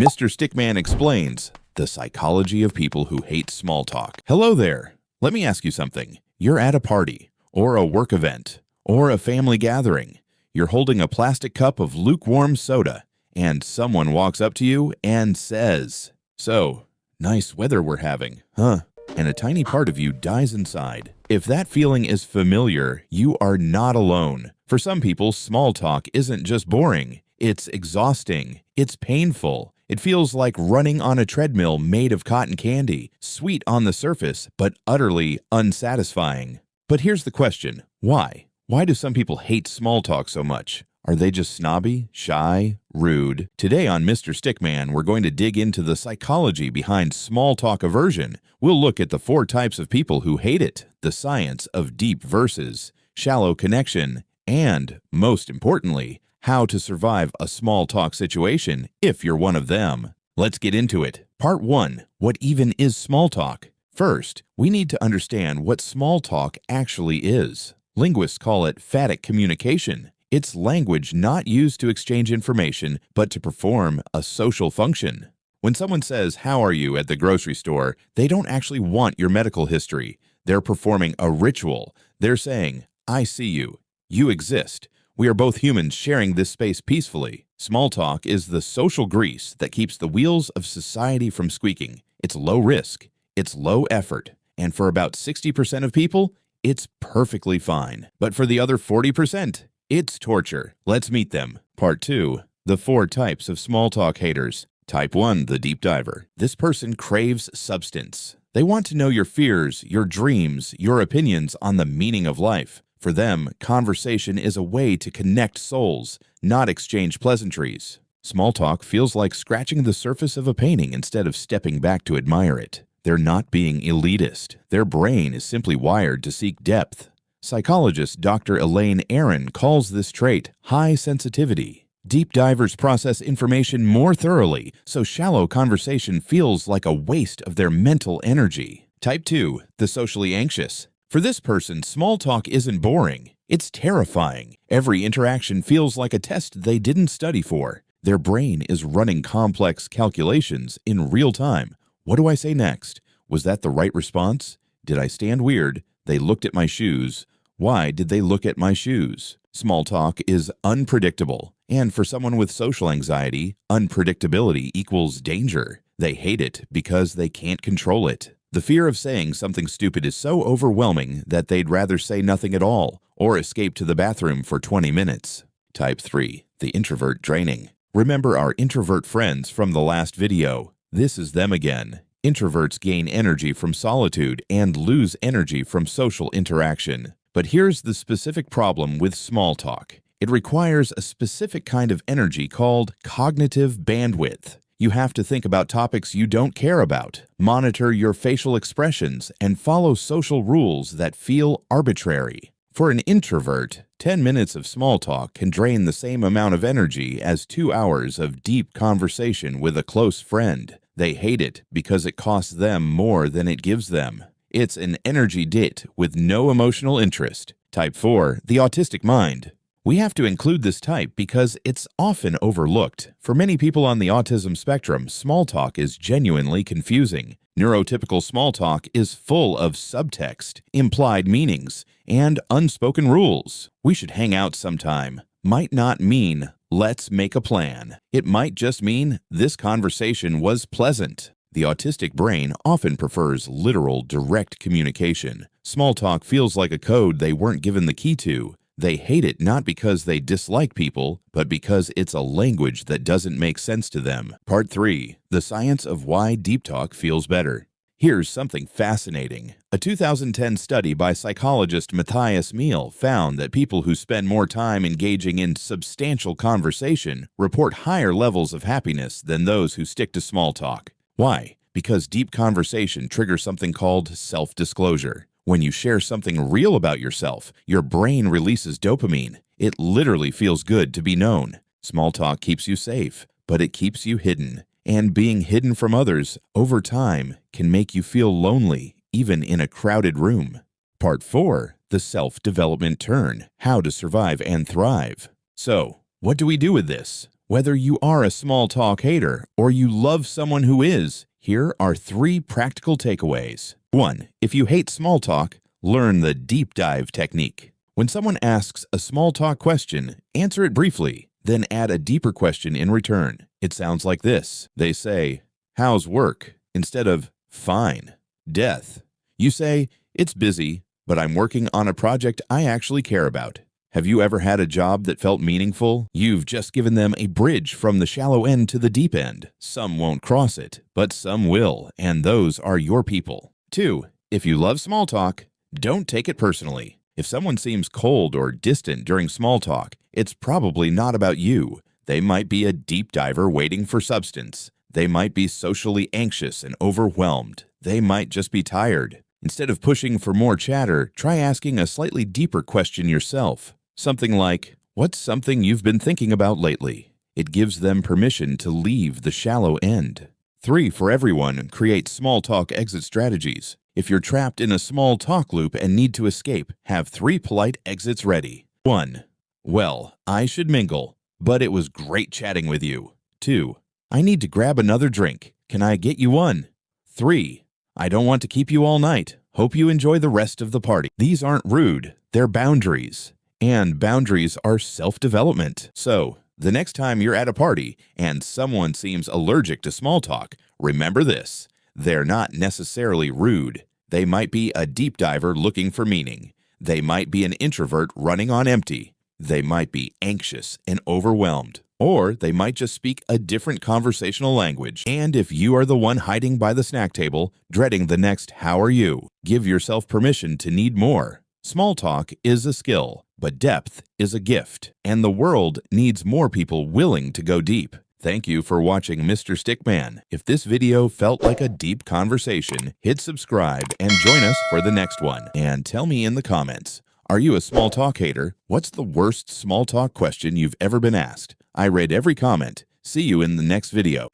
Mr. Stickman explains the psychology of people who hate small talk. Hello there. Let me ask you something. You're at a party, or a work event, or a family gathering. You're holding a plastic cup of lukewarm soda, and someone walks up to you and says, "So, nice weather we're having, huh?" And a tiny part of you dies inside. If that feeling is familiar, you are not alone. For some people, small talk isn't just boring. It's exhausting. It's painful. It feels like running on a treadmill made of cotton candy, sweet on the surface, but utterly unsatisfying. But here's the question. Why? Why do some people hate small talk so much? Are they just snobby, shy, rude? Today on Mr. Stickman, we're going to dig into the psychology behind small talk aversion. We'll look at the 4 types of people who hate it, the science of deep versus shallow connection, and, most importantly, how to survive a small talk situation if you're one of them. Let's get into it. Part 1. What even is small talk? First, we need to understand what small talk actually is. Linguists call it Phatic communication. It's language not used to exchange information, but to perform a social function. When someone says, "How are you?" at the grocery store, they don't actually want your medical history. They're performing a ritual. They're saying, "I see you. You exist. We are both humans sharing this space peacefully." Small talk is the social grease that keeps the wheels of society from squeaking. It's low risk. It's low effort. And for about 60% of people, it's perfectly fine. But for the other 40%, it's torture. Let's meet them. Part 2. The 4 types of small talk haters. Type 1, the deep diver. This person craves substance. They want to know your fears, your dreams, your opinions on the meaning of life. For them, conversation is a way to connect souls, not exchange pleasantries. Small talk feels like scratching the surface of a painting instead of stepping back to admire it. They're not being elitist. Their brain is simply wired to seek depth. Psychologist Dr. Elaine Aron calls this trait high sensitivity. Deep divers process information more thoroughly, so shallow conversation feels like a waste of their mental energy. Type 2, the socially anxious. For this person, small talk isn't boring. It's terrifying. Every interaction feels like a test they didn't study for. Their brain is running complex calculations in real time. What do I say next? Was that the right response? Did I stand weird? They looked at my shoes. Why did they look at my shoes? Small talk is unpredictable. And for someone with social anxiety, unpredictability equals danger. They hate it because they can't control it. The fear of saying something stupid is so overwhelming that they'd rather say nothing at all or escape to the bathroom for 20 minutes. Type 3, the introvert draining. Remember our introvert friends from the last video. This is them again. Introverts gain energy from solitude and lose energy from social interaction. But here's the specific problem with small talk. It requires a specific kind of energy called cognitive bandwidth. You have to think about topics you don't care about, monitor your facial expressions, and follow social rules that feel arbitrary. For an introvert, 10 minutes of small talk can drain the same amount of energy as 2 hours of deep conversation with a close friend. They hate it because it costs them more than it gives them. It's an energy debt with no emotional interest. Type 4, the autistic mind. We have to include this type because it's often overlooked. For many people on the autism spectrum, small talk is genuinely confusing. Neurotypical small talk is full of subtext, implied meanings, and unspoken rules. "We should hang out sometime" might not mean "let's make a plan." It might just mean "this conversation was pleasant." The autistic brain often prefers literal, direct communication. Small talk feels like a code they weren't given the key to. They hate it not because they dislike people, but because it's a language that doesn't make sense to them. Part 3. The science of why deep talk feels better. Here's something fascinating. A 2010 study by psychologist Matthias Mehl found that people who spend more time engaging in substantial conversation report higher levels of happiness than those who stick to small talk. Why? Because deep conversation triggers something called self-disclosure. When you share something real about yourself, your brain releases dopamine. It literally feels good to be known. Small talk keeps you safe, but it keeps you hidden. And being hidden from others over time can make you feel lonely, even in a crowded room. Part 4. The self-development turn. How to survive and thrive. So, what do we do with this? Whether you are a small talk hater or you love someone who is, here are 3 practical takeaways. 1. If you hate small talk, learn the deep dive technique. When someone asks a small talk question, answer it briefly, then add a deeper question in return. It sounds like this. They say, "How's work?" instead of "Fine." Death. You say, "It's busy, but I'm working on a project I actually care about." Have you ever had a job that felt meaningful? You've just given them a bridge from the shallow end to the deep end. Some won't cross it, but some will, and those are your people. 2. If you love small talk, don't take it personally. If someone seems cold or distant during small talk, it's probably not about you. They might be a deep diver waiting for substance. They might be socially anxious and overwhelmed. They might just be tired. Instead of pushing for more chatter, try asking a slightly deeper question yourself. Something like, "What's something you've been thinking about lately?" It gives them permission to leave the shallow end. 3. For everyone, create small talk exit strategies. If you're trapped in a small talk loop and need to escape, have 3 polite exits ready. 1. "Well, I should mingle, but it was great chatting with you." 2. "I need to grab another drink. Can I get you one?" 3. "I don't want to keep you all night. Hope you enjoy the rest of the party." These aren't rude, they're boundaries. And boundaries are self-development. So, the next time you're at a party and someone seems allergic to small talk, remember this. They're not necessarily rude. They might be a deep diver looking for meaning. They might be an introvert running on empty. They might be anxious and overwhelmed. Or they might just speak a different conversational language. And if you are the one hiding by the snack table, dreading the next "How are you?" give yourself permission to need more. Small talk is a skill, but depth is a gift, and the world needs more people willing to go deep. Thank you for watching Mr. StickMan. If this video felt like a deep conversation, hit subscribe and join us for the next one. And tell me in the comments, are you a small talk hater? What's the worst small talk question you've ever been asked? I read every comment. See you in the next video.